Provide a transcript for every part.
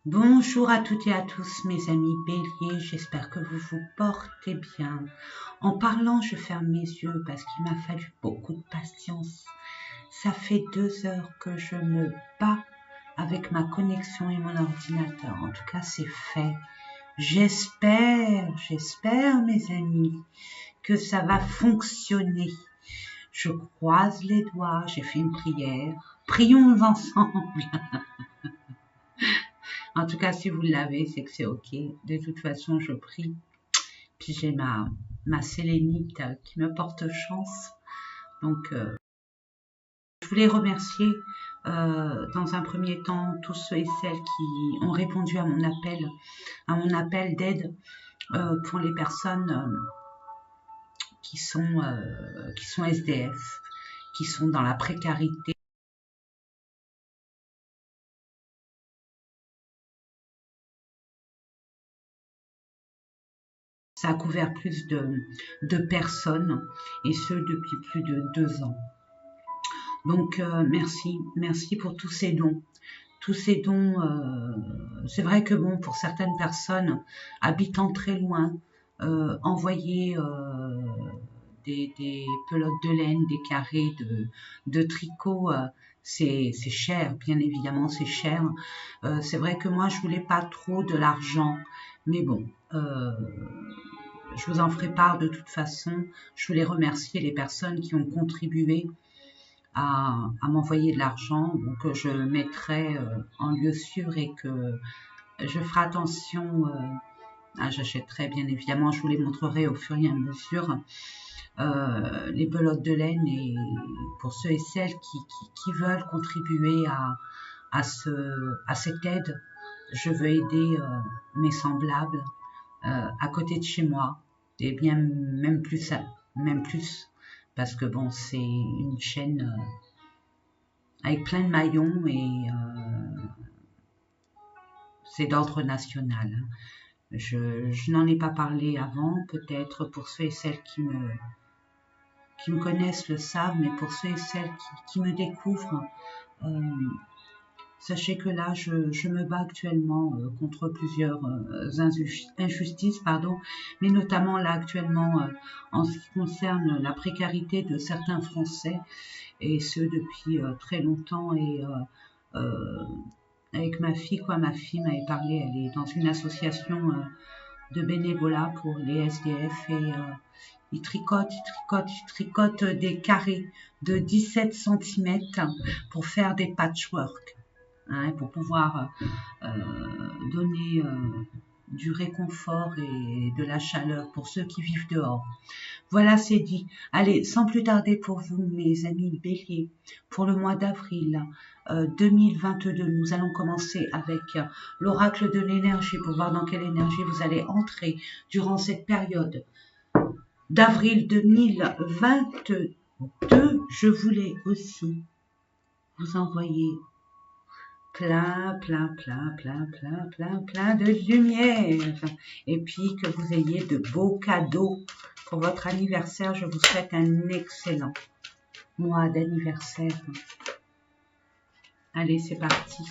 Bonjour à toutes et à tous mes amis béliers, j'espère que vous vous portez bien. En parlant, je ferme mes yeux parce qu'il m'a fallu beaucoup de patience. Ça fait 2 heures que je me bats avec ma connexion et mon ordinateur. En tout cas, c'est fait. J'espère mes amis, que ça va fonctionner. Je croise les doigts, j'ai fait une prière. Prions ensemble. En tout cas, si vous l'avez, c'est que c'est OK. De toute façon, je prie. Puis j'ai ma sélénite qui me porte chance. Donc, je voulais remercier dans un premier temps tous ceux et celles qui ont répondu à mon appel d'aide pour les personnes qui sont SDF, qui sont dans la précarité. Ça a couvert plus de personnes, et ce depuis plus de 2 ans. Donc merci pour tous ces dons. Tous ces dons, c'est vrai que bon, pour certaines personnes habitant très loin, envoyer des pelotes de laine, des carrés de tricot, c'est cher, bien évidemment, c'est cher. C'est vrai que moi, je voulais pas trop de l'argent, mais bon, je vous en ferai part de toute façon. Je voulais remercier les personnes qui ont contribué à m'envoyer de l'argent, donc je mettrai en lieu sûr et que je ferai attention. J'achèterai bien évidemment, je vous les montrerai au fur et à mesure, les pelotes de laine, et pour ceux et celles qui veulent contribuer à cette aide, je veux aider mes semblables à côté de chez moi, et bien même plus, parce que bon, c'est une chaîne avec plein de maillons, et c'est d'ordre national. Je n'en ai pas parlé avant, peut-être pour ceux et celles qui me connaissent le savent, mais pour ceux et celles qui me découvrent, euh, sachez que là, je me bats actuellement contre plusieurs injustices, mais notamment là actuellement en ce qui concerne la précarité de certains Français, et ce depuis très longtemps. Et avec ma fille, ma fille m'avait parlé, elle est dans une association de bénévolat pour les SDF, et ils tricotent des carrés de 17 cm pour faire des patchwork, hein, pour pouvoir donner du réconfort et de la chaleur pour ceux qui vivent dehors. Voilà, c'est dit. Allez, sans plus tarder pour vous, mes amis béliers, pour le mois d'avril 2022, nous allons commencer avec l'oracle de l'énergie pour voir dans quelle énergie vous allez entrer durant cette période d'avril 2022. Je voulais aussi vous envoyer plein de lumière, et puis que vous ayez de beaux cadeaux pour votre anniversaire. Je vous souhaite un excellent mois d'anniversaire. Allez, c'est parti.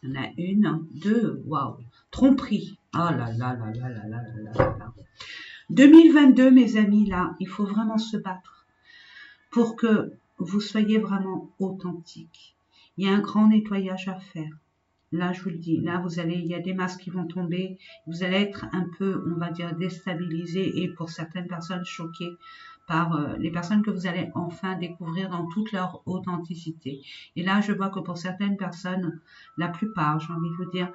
Il y en a une, deux, waouh, tromperie. Oh là là là là là là là là là. 2022, mes amis, là, il faut vraiment se battre pour que vous soyez vraiment authentique. Il y a un grand nettoyage à faire. Là, je vous le dis, là, il y a des masques qui vont tomber, vous allez être un peu, on va dire, déstabilisé, et pour certaines personnes choquées par les personnes que vous allez enfin découvrir dans toute leur authenticité. Et là, je vois que pour certaines personnes, la plupart, j'ai envie de vous dire,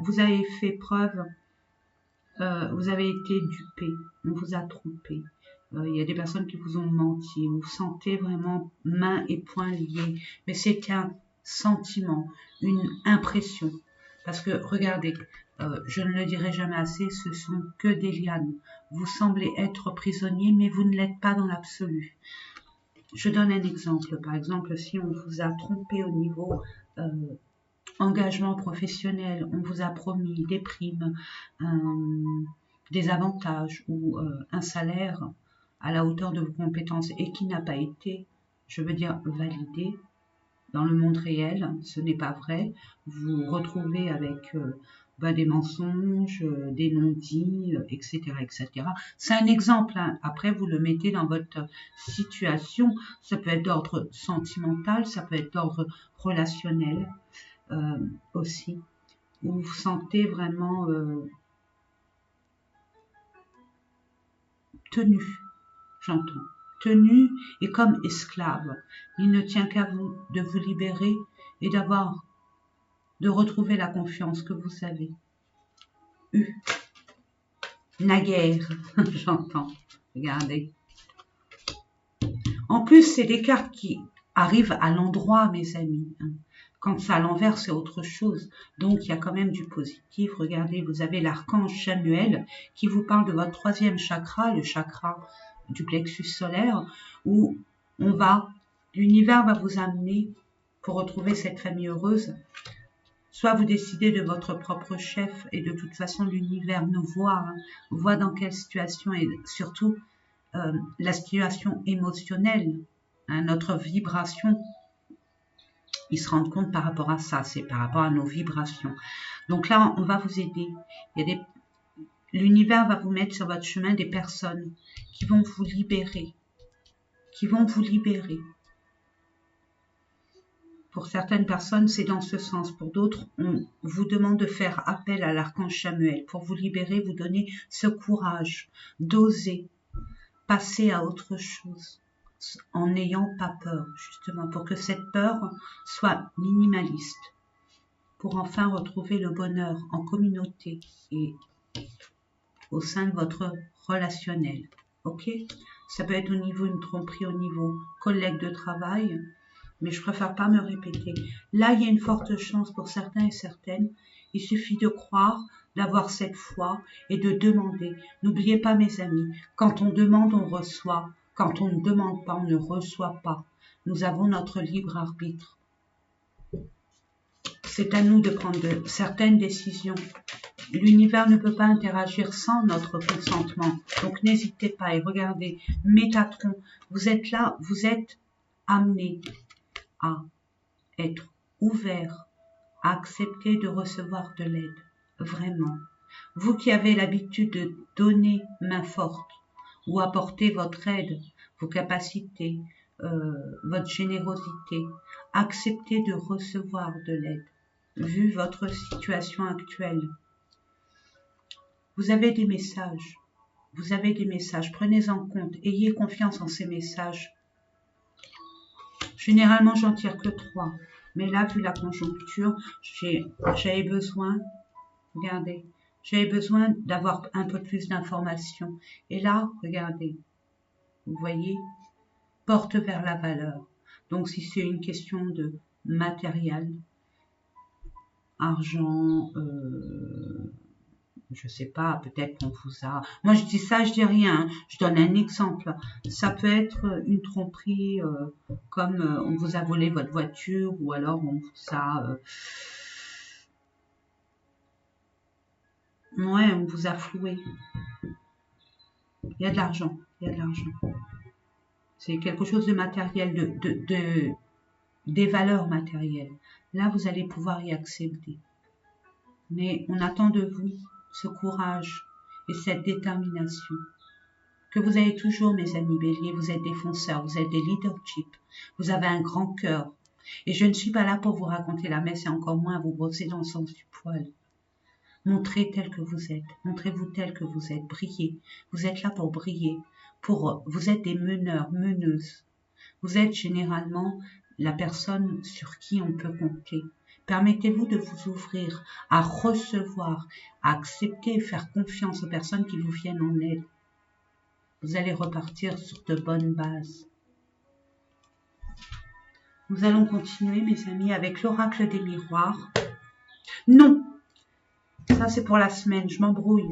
vous avez fait preuve, vous avez été dupé, on vous a trompé. Il y a des personnes qui vous ont menti, vous vous sentez vraiment mains et poings liés, mais c'est qu'un sentiment, une impression. Parce que regardez, je ne le dirai jamais assez, ce sont que des lianes. Vous semblez être prisonnier, mais vous ne l'êtes pas dans l'absolu. Je donne un exemple. Par exemple, si on vous a trompé au niveau engagement professionnel, on vous a promis des primes, des avantages ou un salaire à la hauteur de vos compétences, et qui n'a pas été, je veux dire, validé, dans le monde réel, ce n'est pas vrai. Vous vous retrouvez avec des mensonges, des non-dits, etc., etc. C'est un exemple, hein. Après, vous le mettez dans votre situation. Ça peut être d'ordre sentimental, ça peut être d'ordre relationnel aussi, où vous vous sentez vraiment tenu, j'entends. Tenu et comme esclave. Il ne tient qu'à vous de vous libérer et de retrouver la confiance que vous avez eue. Naguère, j'entends. Regardez. En plus, c'est des cartes qui arrivent à l'endroit, mes amis. Quand c'est à l'envers, c'est autre chose. Donc, il y a quand même du positif. Regardez, vous avez l'archange Chamuel qui vous parle de votre troisième chakra, le chakra du plexus solaire, où l'univers va vous amener pour retrouver cette famille heureuse. Soit vous décidez de votre propre chef et de toute façon l'univers nous voit dans quelle situation et surtout la situation émotionnelle, notre vibration. Ils se rendent compte par rapport à ça, c'est par rapport à nos vibrations. Donc là, on va vous aider. L'univers va vous mettre sur votre chemin des personnes qui vont vous libérer, Pour certaines personnes, c'est dans ce sens. Pour d'autres, on vous demande de faire appel à l'archange Chamuel pour vous libérer, vous donner ce courage d'oser passer à autre chose en n'ayant pas peur, justement, pour que cette peur soit minimaliste, pour enfin retrouver le bonheur en communauté et au sein de votre relationnel. Ok? Ça peut être au niveau d'une tromperie, au niveau collègue de travail, mais je préfère pas me répéter. Là, il y a une forte chance pour certains et certaines. Il suffit de croire, d'avoir cette foi et de demander. N'oubliez pas, mes amis, quand on demande, on reçoit. Quand on ne demande pas, on ne reçoit pas. Nous avons notre libre arbitre. C'est à nous de prendre certaines décisions. L'univers ne peut pas interagir sans notre consentement. Donc n'hésitez pas et regardez, Métatron, vous êtes là, vous êtes amené à être ouvert, à accepter de recevoir de l'aide. Vraiment. Vous qui avez l'habitude de donner main forte ou apporter votre aide, vos capacités, votre générosité, acceptez de recevoir de l'aide. Vu votre situation actuelle, vous avez des messages. Prenez en compte. Ayez confiance en ces messages. Généralement, j'en tire que 3. Mais là, vu la conjoncture, j'avais besoin, regardez, j'avais besoin d'avoir un peu plus d'informations. Et là, regardez, vous voyez, porte vers la valeur. Donc, si c'est une question de matériel, argent, je sais pas, peut-être qu'on vous a... Moi, je dis ça, je dis rien. Je donne un exemple. Ça peut être une tromperie, comme on vous a volé votre voiture, ou alors on vous a... on vous a floué. Il y a de l'argent. C'est quelque chose de matériel, des valeurs matérielles. Là, vous allez pouvoir y accéder. Mais on attend de vous ce courage et cette détermination que vous avez toujours, mes amis béliers. Vous êtes des fonceurs, vous êtes des leadership, vous avez un grand cœur. Et je ne suis pas là pour vous raconter la messe et encore moins vous brosser dans le sens du poil. Montrez tel que vous êtes, montrez-vous tel que vous êtes, brillez. Vous êtes là pour briller, vous êtes des meneurs, meneuses. Vous êtes généralement la personne sur qui on peut compter. Permettez-vous de vous ouvrir à recevoir, à accepter et faire confiance aux personnes qui vous viennent en aide. Vous allez repartir sur de bonnes bases. Nous allons continuer, mes amis, avec l'oracle des miroirs. Non, ça c'est pour la semaine, je m'embrouille.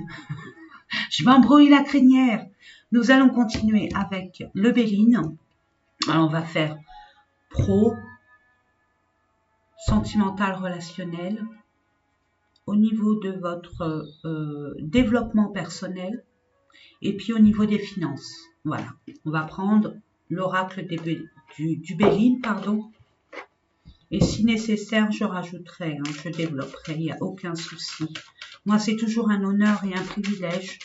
Je m'embrouille la crinière. Nous allons continuer avec le Béline. Alors, on va faire pro, sentimental, relationnel, au niveau de votre développement personnel et puis au niveau des finances. Voilà, on va prendre l'oracle du Béline, pardon. Et si nécessaire, je rajouterai, hein, je développerai, il n'y a aucun souci. Moi, c'est toujours un honneur et un privilège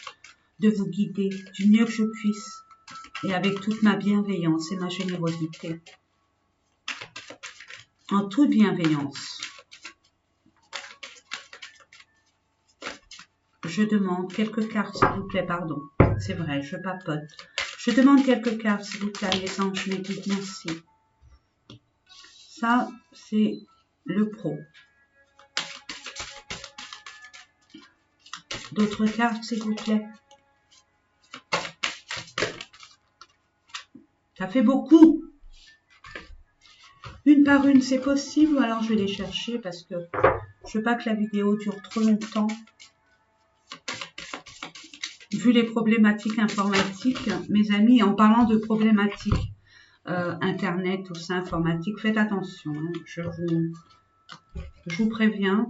de vous guider du mieux que je puisse et avec toute ma bienveillance et ma générosité. En toute bienveillance. Je demande quelques cartes, s'il vous plaît, pardon. C'est vrai, je papote. Je demande quelques cartes, s'il vous plaît, les anges, mes guides, merci. Ça, c'est le pro. D'autres cartes, s'il vous plaît. Ça fait beaucoup. Une par une, c'est possible, ou alors je vais les chercher parce que je veux pas que la vidéo dure trop longtemps. Vu les problématiques informatiques, mes amis, en parlant de problématiques Internet, tout ça, informatique, faites attention. Hein, je vous préviens,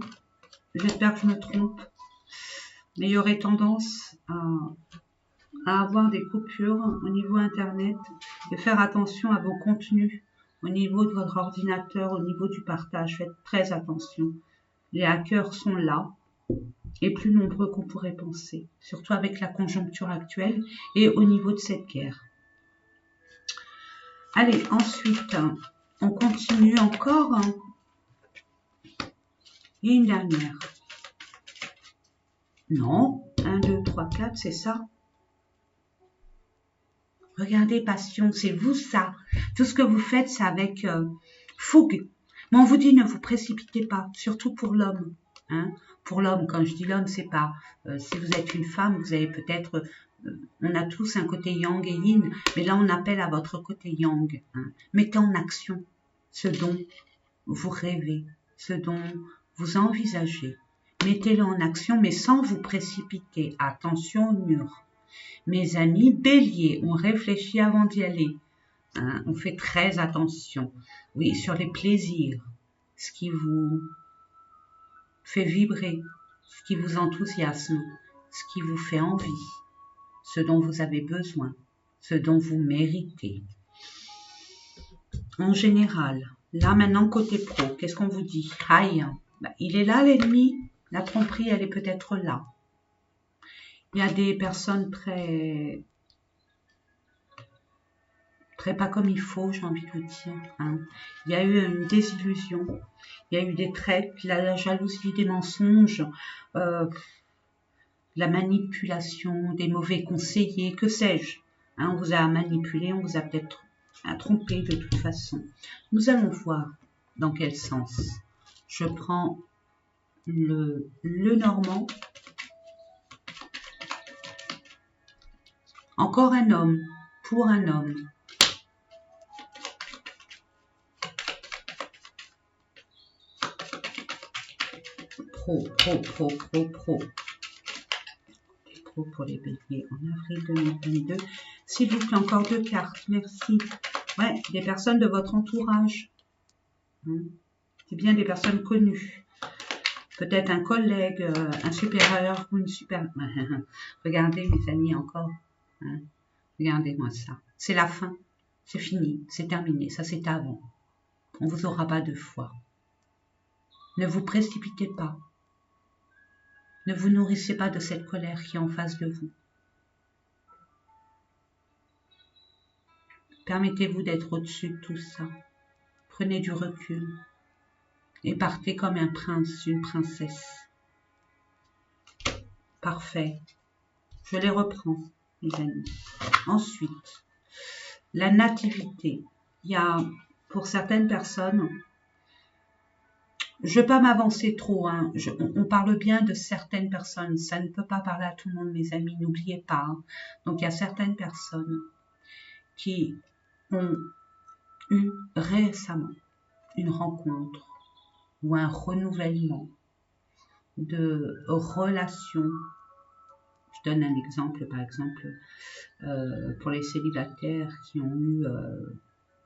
j'espère que je me trompe, mais il y aurait tendance à avoir des coupures au niveau Internet et faire attention à vos contenus au niveau de votre ordinateur, au niveau du partage. Faites très attention. Les hackers sont là et plus nombreux qu'on pourrait penser, surtout avec la conjoncture actuelle et au niveau de cette guerre. Allez, ensuite, on continue encore. Et une dernière. Non, 1, 2, 3, 4, c'est ça. Regardez, passion, c'est vous ça. Tout ce que vous faites, c'est avec fougue. Mais on vous dit, ne vous précipitez pas, surtout pour l'homme. Hein. Pour l'homme, quand je dis l'homme, c'est pas... si vous êtes une femme, vous avez peut-être... on a tous un côté yang et yin, mais là, on appelle à votre côté yang. Hein. Mettez en action ce dont vous rêvez, ce dont vous envisagez. Mettez-le en action, mais sans vous précipiter. Attention au mur. Mes amis, bélier, on réfléchit avant d'y aller. Hein, on fait très attention. Oui, sur les plaisirs, ce qui vous fait vibrer, ce qui vous enthousiasme, ce qui vous fait envie, ce dont vous avez besoin, ce dont vous méritez. En général, là maintenant côté pro, qu'est-ce qu'on vous dit? Aïe, bah, il est là l'ennemi, la tromperie, elle est peut-être là. Il y a des personnes très pas comme il faut, j'ai envie de vous dire. Hein. Il y a eu une désillusion, il y a eu des traits, la jalousie, des mensonges, la manipulation, des mauvais conseillers, que sais-je. Hein, on vous a manipulé, on vous a peut-être trompé de toute façon. Nous allons voir dans quel sens. Je prends le normand. Encore un homme, pour un homme. Pro. Pro pour les béliers en avril 2022. S'il vous plaît, encore 2 cartes, merci. Ouais, des personnes de votre entourage. C'est bien des personnes connues. Peut-être un collègue, un supérieur ou une super... Regardez mes amis encore. Hein. Regardez-moi ça. C'est la fin. C'est fini. C'est terminé. Ça, c'est avant. On vous aura pas 2 fois. Ne vous précipitez pas. Ne vous nourrissez pas de cette colère qui est en face de vous. Permettez-vous d'être au-dessus de tout ça. Prenez du recul et partez comme un prince, une princesse. Parfait. Je les reprends, mes amis. Ensuite, la nativité. Il y a, pour certaines personnes, je ne vais pas m'avancer trop, hein. On parle bien de certaines personnes, ça ne peut pas parler à tout le monde, mes amis, n'oubliez pas. Hein. Donc, il y a certaines personnes qui ont eu récemment une rencontre ou un renouvellement de relations. Je donne un exemple, par exemple, pour les célibataires qui ont eu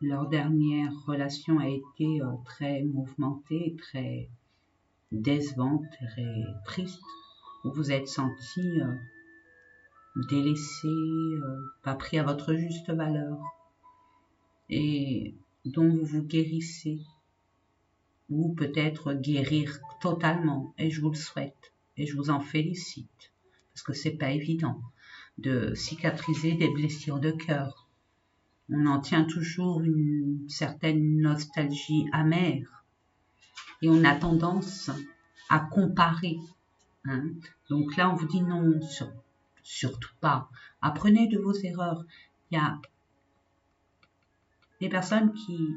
leur dernière relation a été très mouvementée, très décevante, très triste, où vous êtes senti délaissé, pas pris à votre juste valeur, et dont vous vous guérissez. ou peut-être guérir totalement, et je vous le souhaite, et je vous en félicite, parce que c'est pas évident de cicatriser des blessures de cœur. On en tient toujours une certaine nostalgie amère, et on a tendance à comparer. Hein. Donc là, on vous dit non, surtout pas. Apprenez de vos erreurs. Il y a des personnes qui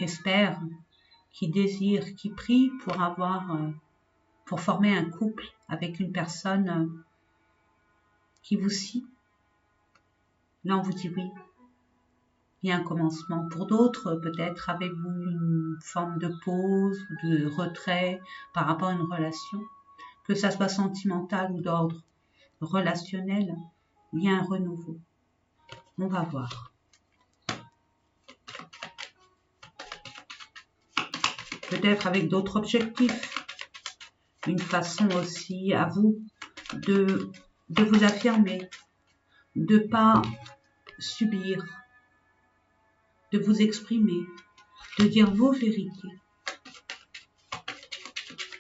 espèrent, qui désirent, qui prient pour former un couple avec une personne qui vous scie. Là, on vous dit oui. Il y a un commencement. Pour d'autres, peut-être avez-vous une forme de pause, de retrait par rapport à une relation, que ça soit sentimental ou d'ordre relationnel, il y a un renouveau. On va voir. Peut-être avec d'autres objectifs. Une façon aussi à vous de vous affirmer, de ne pas subir, de vous exprimer, de dire vos vérités.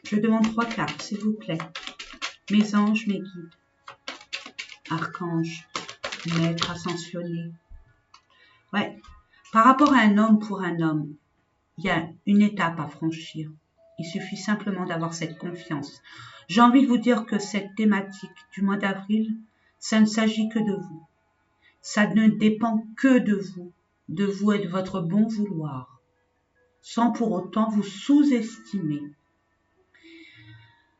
Je demande 3 cartes, s'il vous plaît. Mes anges, mes guides, archanges, maîtres ascensionnés. Ouais. Par rapport à un homme pour un homme, il y a une étape à franchir. Il suffit simplement d'avoir cette confiance. J'ai envie de vous dire que cette thématique du mois d'avril, ça ne s'agit que de vous. Ça ne dépend que de vous et de votre bon vouloir, sans pour autant vous sous-estimer.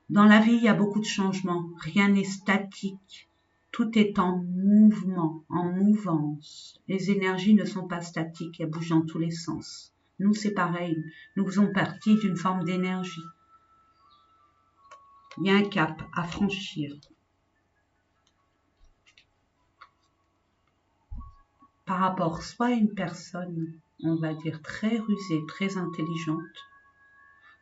Dans la vie, il y a beaucoup de changements. Rien n'est statique. Tout est en mouvement, en mouvance. Les énergies ne sont pas statiques, elles bougent dans tous les sens. Nous, c'est pareil. Nous faisons partie d'une forme d'énergie. Il y a un cap à franchir. Par rapport soit à une personne, on va dire, très rusée, très intelligente,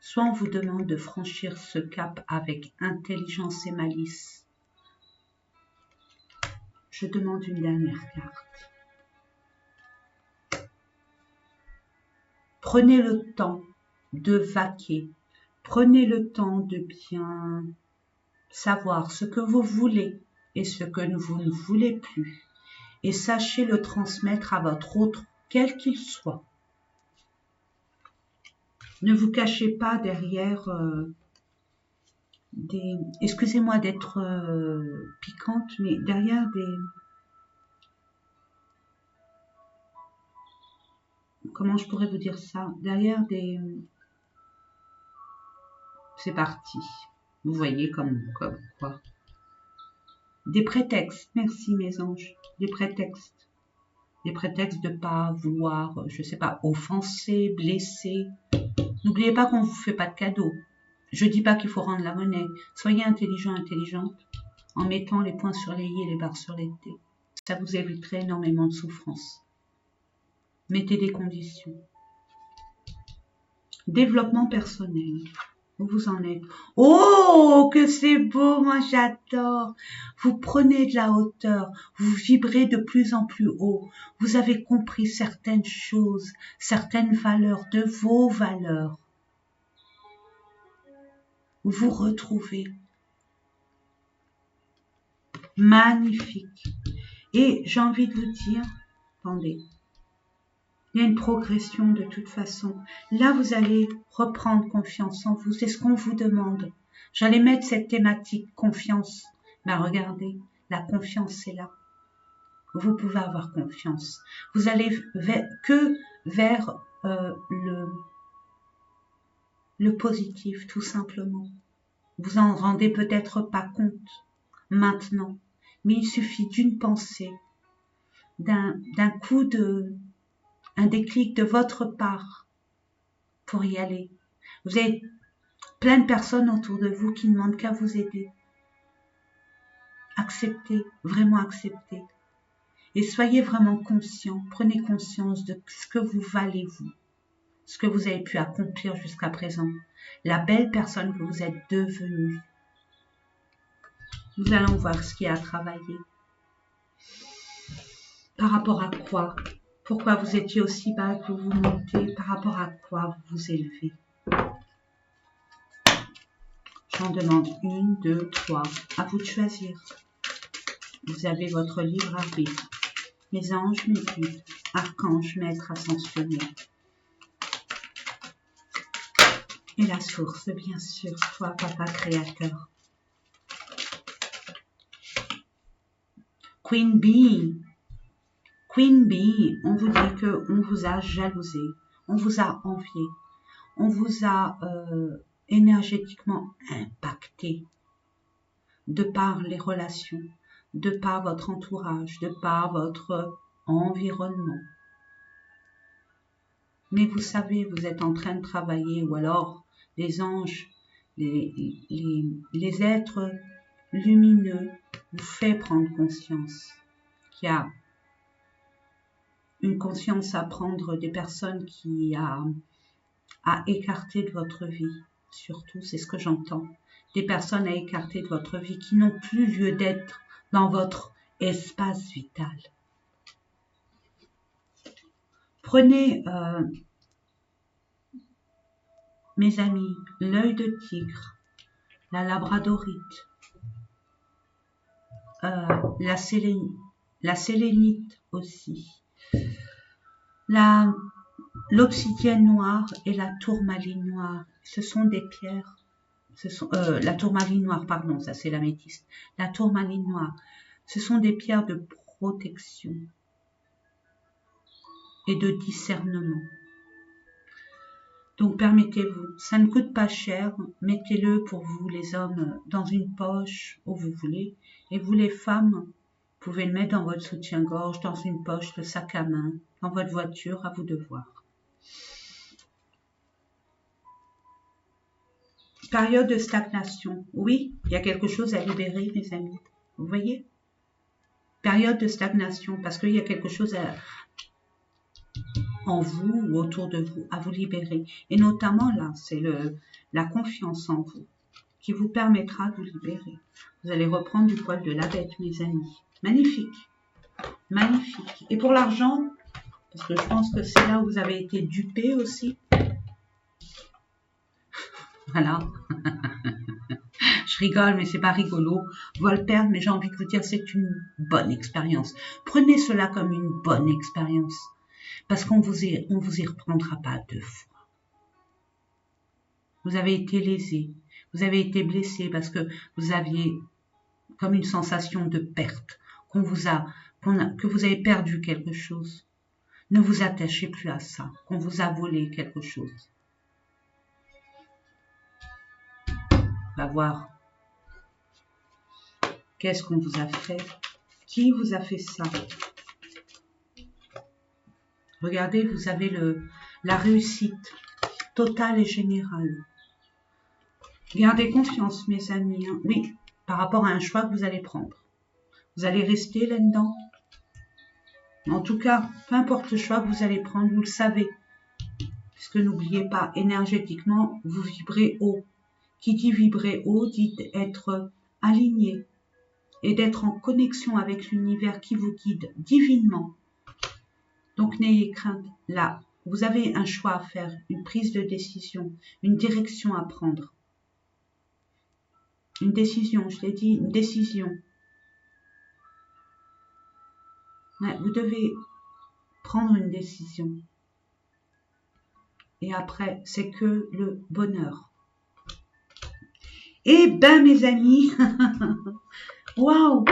soit on vous demande de franchir ce cap avec intelligence et malice. Je demande une dernière carte. Prenez le temps de vaquer. Prenez le temps de bien savoir ce que vous voulez et ce que vous ne voulez plus. Et sachez le transmettre à votre autre, quel qu'il soit. Ne vous cachez pas derrière des... Excusez-moi d'être piquante, mais derrière des... Comment je pourrais vous dire ça? Derrière des... C'est parti. Vous voyez comme quoi? Des prétextes. Merci mes anges. Des prétextes. Des prétextes de pas vouloir, je sais pas, offenser, blesser. N'oubliez pas qu'on ne vous fait pas de cadeaux. Je dis pas qu'il faut rendre la monnaie. Soyez intelligent, intelligente, en mettant les points sur les i et les barres sur les t. Ça vous éviterait énormément de souffrance. Mettez des conditions. Développement personnel. Où vous en êtes? Oh, que c'est beau, moi j'adore. Vous prenez de la hauteur, vous vibrez de plus en plus haut. Vous avez compris certaines choses, certaines valeurs, de vos valeurs. Vous vous retrouvez. Magnifique. Et j'ai envie de vous dire, attendez, il y a une progression de toute façon. Là, vous allez reprendre confiance en vous. C'est ce qu'on vous demande. J'allais mettre cette thématique confiance. Mais regardez, la confiance est là. Vous pouvez avoir confiance. Vous allez que vers le positif, tout simplement. Vous en rendez peut-être pas compte maintenant. Mais il suffit d'une pensée, d'un coup un déclic de votre part pour y aller. Vous avez plein de personnes autour de vous qui ne demandent qu'à vous aider. Acceptez, vraiment acceptez. Et soyez vraiment conscient, prenez conscience de ce que vous valez vous, ce que vous avez pu accomplir jusqu'à présent, la belle personne que vous êtes devenue. Nous allons voir ce qu'il y a à travailler. Par rapport à quoi? Pourquoi vous étiez aussi bas que vous montez? Par rapport à quoi vous vous élevez? J'en demande 1, 2, 3. À vous de choisir. Vous avez votre libre arbitre. Mes anges, mes guides, archanges, maîtres ascensionnés. Et la source, bien sûr, toi, Papa Créateur. Queen Bee, on vous dit qu'on vous a jalousé, on vous a envié, on vous a énergétiquement impacté de par les relations, de par votre entourage, de par votre environnement. Mais vous savez, vous êtes en train de travailler, ou alors les anges, les êtres lumineux vous fait prendre conscience qu'il y a une conscience à prendre des personnes qui a écarté de votre vie. Surtout, c'est ce que j'entends. Des personnes à écarter de votre vie qui n'ont plus lieu d'être dans votre espace vital. Prenez, mes amis, l'œil de tigre, la labradorite, la sélénite aussi, l'obsidienne noire et la tourmaline noire. Ce sont des pierres. La tourmaline noire, pardon, ça c'est l'améthyste. La tourmaline noire, ce sont des pierres de protection et de discernement. Donc permettez-vous, ça ne coûte pas cher, mettez-le pour vous les hommes dans une poche où vous voulez, et vous les femmes, vous pouvez le mettre dans votre soutien-gorge, dans une poche, le sac à main, dans votre voiture, à vous de voir. Période de stagnation, oui, il y a quelque chose à libérer, mes amis, vous voyez? Période de stagnation, parce qu'il y a quelque chose en vous ou autour de vous à vous libérer. Et notamment là, c'est la confiance en vous qui vous permettra de vous libérer. Vous allez reprendre du poil de la bête, mes amis. Magnifique. Magnifique. Et pour l'argent, parce que je pense que c'est là où vous avez été dupé aussi. Voilà. Je rigole, mais c'est pas rigolo. On va le perdre, mais j'ai envie de vous dire, c'est une bonne expérience. Prenez cela comme une bonne expérience. Parce qu'on vous y reprendra pas 2 fois. Vous avez été lésé, vous avez été blessé parce que vous aviez comme une sensation de perte, que vous avez perdu quelque chose. Ne vous attachez plus à ça, qu'on vous a volé quelque chose. On va voir. Qu'est-ce qu'on vous a fait? Qui vous a fait ça? Regardez, vous avez la réussite totale et générale. Gardez confiance, mes amis. Hein. Oui, par rapport à un choix que vous allez prendre. Vous allez rester là-dedans. En tout cas, peu importe le choix que vous allez prendre, vous le savez. Puisque n'oubliez pas, énergétiquement, vous vibrez haut. Qui dit vibrer haut, dit être aligné et d'être en connexion avec l'univers qui vous guide divinement. Donc n'ayez crainte. Là, vous avez un choix à faire, une prise de décision, une direction à prendre. Une décision, je l'ai dit, une décision. Ouais, vous devez prendre une décision. Et après, c'est que le bonheur. Eh ben, mes amis, waouh!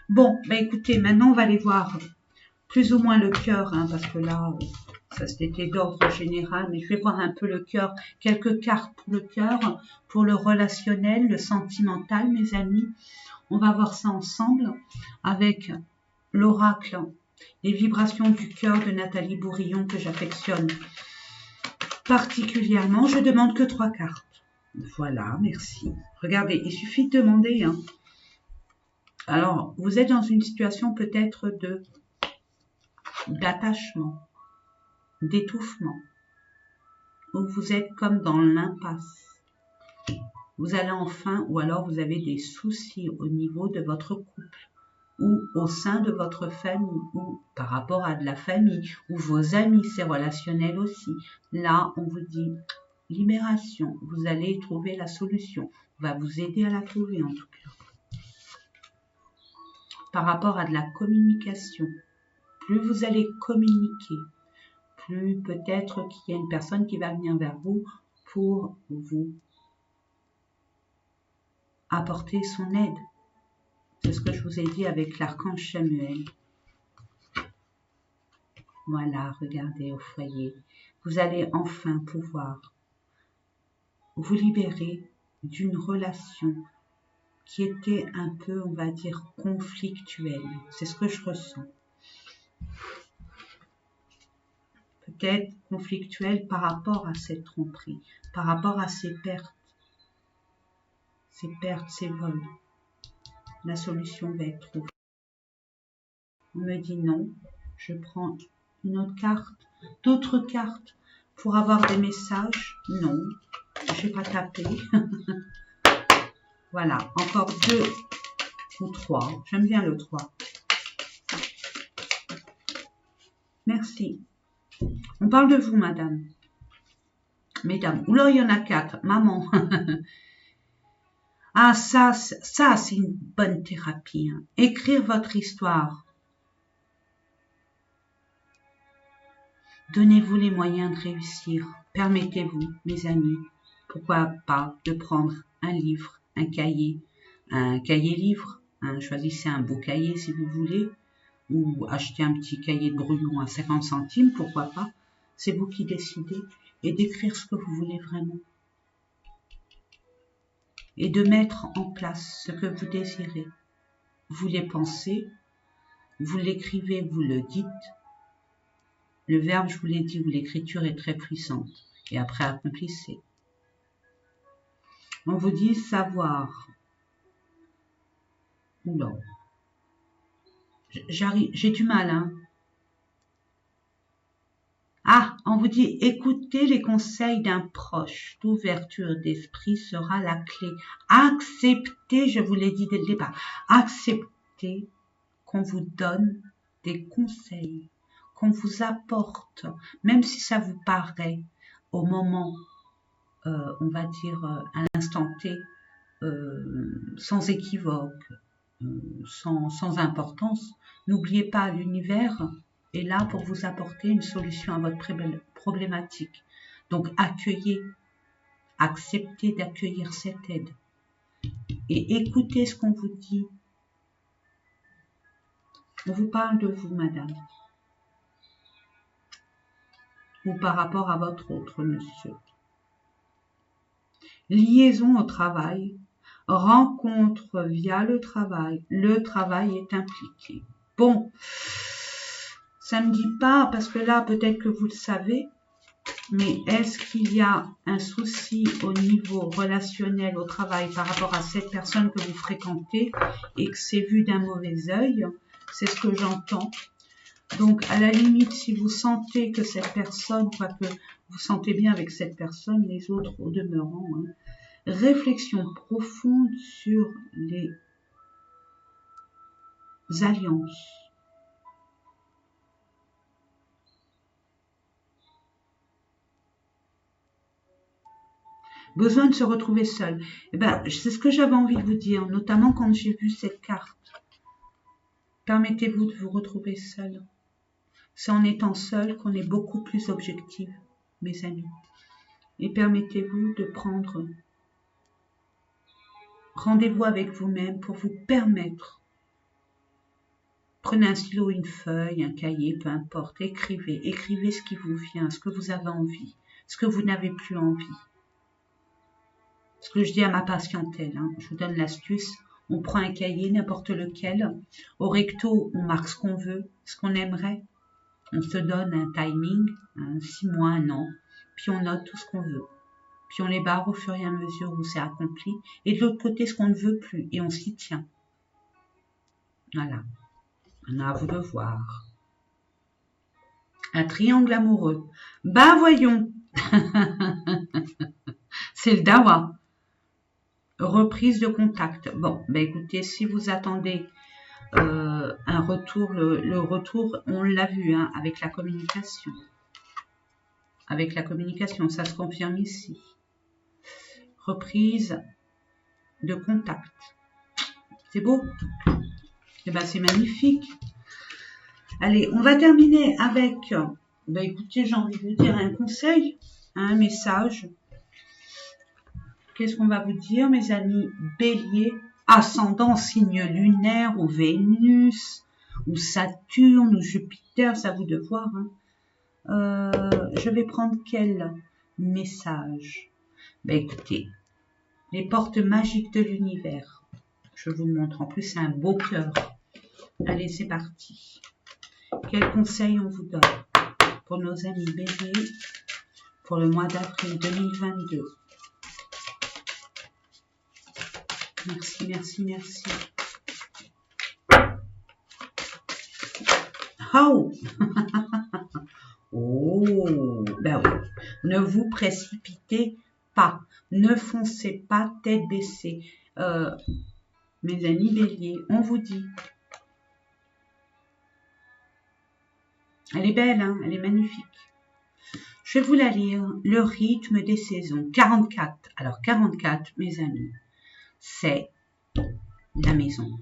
Bon, ben écoutez, maintenant on va aller voir plus ou moins le cœur, hein, parce que là, ça c'était d'ordre général, mais je vais voir un peu le cœur, quelques cartes pour le cœur, pour le relationnel, le sentimental, mes amis. On va voir ça ensemble avec l'oracle, les vibrations du cœur de Nathalie Bourillon que j'affectionne particulièrement. Je demande que 3 cartes. Voilà, merci. Regardez, il suffit de demander. Hein. Alors, vous êtes dans une situation peut-être d'attachement, d'étouffement, où vous êtes comme dans l'impasse. Vous allez enfin, ou alors vous avez des soucis au niveau de votre couple, ou au sein de votre famille, ou par rapport à de la famille, ou vos amis, c'est relationnel aussi. Là, on vous dit libération, vous allez trouver la solution. va vous aider à la trouver en tout cas. Par rapport à de la communication, plus vous allez communiquer, plus peut-être qu'il y a une personne qui va venir vers vous pour vous apporter son aide. C'est ce que je vous ai dit avec l'archange Samuel. Voilà, regardez au foyer. Vous allez enfin pouvoir vous libérer d'une relation qui était un peu, on va dire, conflictuelle. C'est ce que je ressens. Peut-être conflictuelle par rapport à cette tromperie, par rapport à ces pertes, ces vols. La solution va être trouvée. On me dit non, je prends une autre carte, d'autres cartes pour avoir des messages. Non, je vais pas taper. Voilà, encore 2 ou 3. J'aime bien le 3. Merci. On parle de vous, madame. Mesdames. Ou là, il y en a 4. Maman. Ah, ça c'est une bonne thérapie. Hein. Écrire votre histoire. Donnez-vous les moyens de réussir. Permettez-vous, mes amis, pourquoi pas, de prendre un livre, un cahier livre. Hein, choisissez un beau cahier si vous voulez, ou achetez un petit cahier de brouillon à 50 centimes, pourquoi pas. C'est vous qui décidez, et d'écrire ce que vous voulez vraiment. Et de mettre en place ce que vous désirez. Vous les pensez, vous l'écrivez, vous le dites. Le verbe, je vous l'ai dit, où l'écriture est très puissante. Et après, accomplissez. On vous dit savoir. Oula. J'ai du mal, hein. Ah, on vous dit écoutez les conseils d'un proche. L'ouverture d'esprit sera la clé. Acceptez, je vous l'ai dit dès le départ, acceptez qu'on vous donne des conseils, qu'on vous apporte, même si ça vous paraît au moment, on va dire à l'instant T, sans équivoque, sans importance. N'oubliez pas, l'univers est là pour vous apporter une solution à votre problématique. Donc accueillez, acceptez d'accueillir cette aide et écoutez ce qu'on vous dit. On vous parle de vous, madame, ou par rapport à votre autre monsieur. Liaison au travail, rencontre via le travail est impliqué. Bon, ça ne me dit pas, parce que là, peut-être que vous le savez, mais est-ce qu'il y a un souci au niveau relationnel au travail par rapport à cette personne que vous fréquentez et que c'est vu d'un mauvais œil? C'est ce que j'entends. Donc, à la limite, si vous sentez que cette personne, quoique vous sentez bien avec cette personne, les autres au demeurant, hein, réflexion profonde sur les alliances. Besoin de se retrouver seul. Eh ben, c'est ce que j'avais envie de vous dire, notamment quand j'ai vu cette carte. Permettez-vous de vous retrouver seul. C'est en étant seul qu'on est beaucoup plus objectif, mes amis. Et permettez-vous de prendre rendez-vous avec vous-même pour vous permettre. Prenez un stylo, une feuille, un cahier, peu importe. Écrivez ce qui vous vient, ce que vous avez envie, ce que vous n'avez plus envie. Ce que je dis à ma patientèle, hein, je vous donne l'astuce. On prend un cahier, n'importe lequel. Au recto, on marque ce qu'on veut, ce qu'on aimerait. On se donne un timing, 6 mois, 1 an. Puis on note tout ce qu'on veut. Puis on les barre au fur et à mesure où c'est accompli. Et de l'autre côté, ce qu'on ne veut plus. Et on s'y tient. Voilà. On a à vous de voir. Un triangle amoureux. Ben voyons. C'est le dawa. Reprise de contact. Bon, ben écoutez, si vous attendez un retour, le retour, on l'a vu, hein, avec la communication. Avec la communication, ça se confirme ici. Reprise de contact. C'est beau? Eh ben, c'est magnifique. Allez, on va terminer avec, écoutez, j'ai envie de vous dire un conseil, un message. Qu'est-ce qu'on va vous dire, mes amis Bélier, ascendant signe lunaire ou Vénus, ou Saturne, ou Jupiter, c'est à vous de voir. Hein. Je vais prendre quel message? Écoutez, les portes magiques de l'univers. Je vous montre, en plus c'est un beau cœur. Allez, c'est parti. Quel conseil on vous donne pour nos amis Bélier pour le mois d'avril 2022? Merci, merci, merci. Oh, oh, ben oui. Ne vous précipitez pas. Ne foncez pas tête baissée. Mes amis Bélier, on vous dit. Elle est belle, hein, elle est magnifique. Je vais vous la lire. Le rythme des saisons. 44. Alors 44, mes amis, c'est la maison.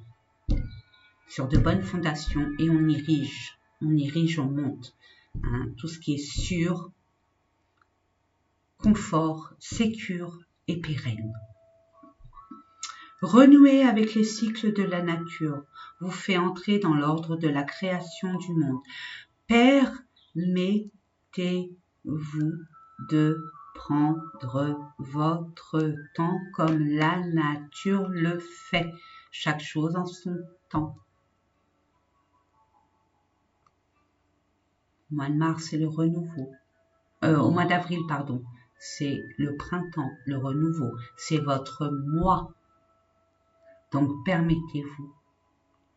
Sur de bonnes fondations et on érige, on monte. Hein, tout ce qui est sûr, confort, sécure et pérenne. Renouer avec les cycles de la nature vous fait entrer dans l'ordre de la création du monde. Permettez-vous de prendre votre temps comme la nature le fait. Chaque chose en son temps. Au mois de mars, c'est le renouveau. Au mois d'avril, pardon, c'est le printemps, le renouveau. C'est votre mois. Donc, permettez-vous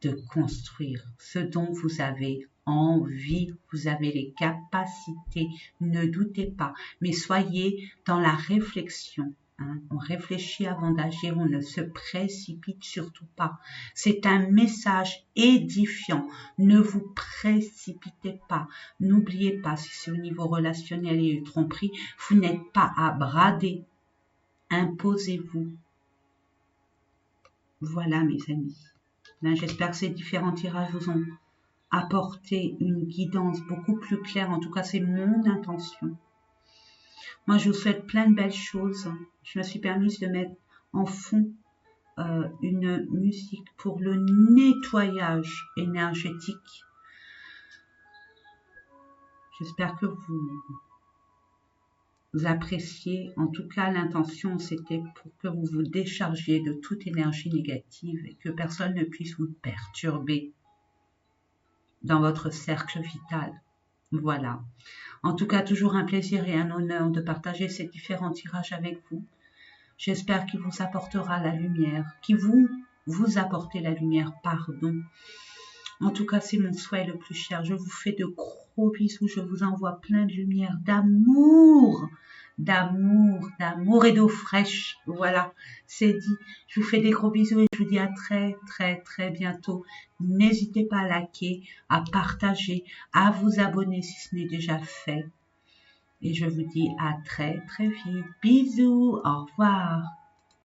de construire ce dont vous avez envie. Vous avez les capacités. Ne doutez pas. Mais soyez dans la réflexion. Hein. On réfléchit avant d'agir. On ne se précipite surtout pas. C'est un message édifiant. Ne vous précipitez pas. N'oubliez pas, si c'est au niveau relationnel et tromperie, vous n'êtes pas à brader. Imposez-vous. Voilà, mes amis. J'espère que ces différents tirages vous ont apporté une guidance beaucoup plus claire. En tout cas, c'est mon intention. Moi, je vous souhaite plein de belles choses. Je me suis permise de mettre en fond une musique pour le nettoyage énergétique. J'espère que vous appréciez. En tout cas, l'intention, c'était pour que vous vous déchargiez de toute énergie négative et que personne ne puisse vous perturber dans votre cercle vital. Voilà. En tout cas, toujours un plaisir et un honneur de partager ces différents tirages avec vous. J'espère qu'il vous apportera la lumière, qu'il vous apportez la lumière, pardon. En tout cas, c'est mon souhait le plus cher. Je vous fais de gros bisous. Je vous envoie plein de lumière, d'amour, d'amour et d'eau fraîche. Voilà, c'est dit. Je vous fais des gros bisous et je vous dis à très, très, très bientôt. N'hésitez pas à liker, à partager, à vous abonner si ce n'est déjà fait. Et je vous dis à très, très vite. Bisous, au revoir.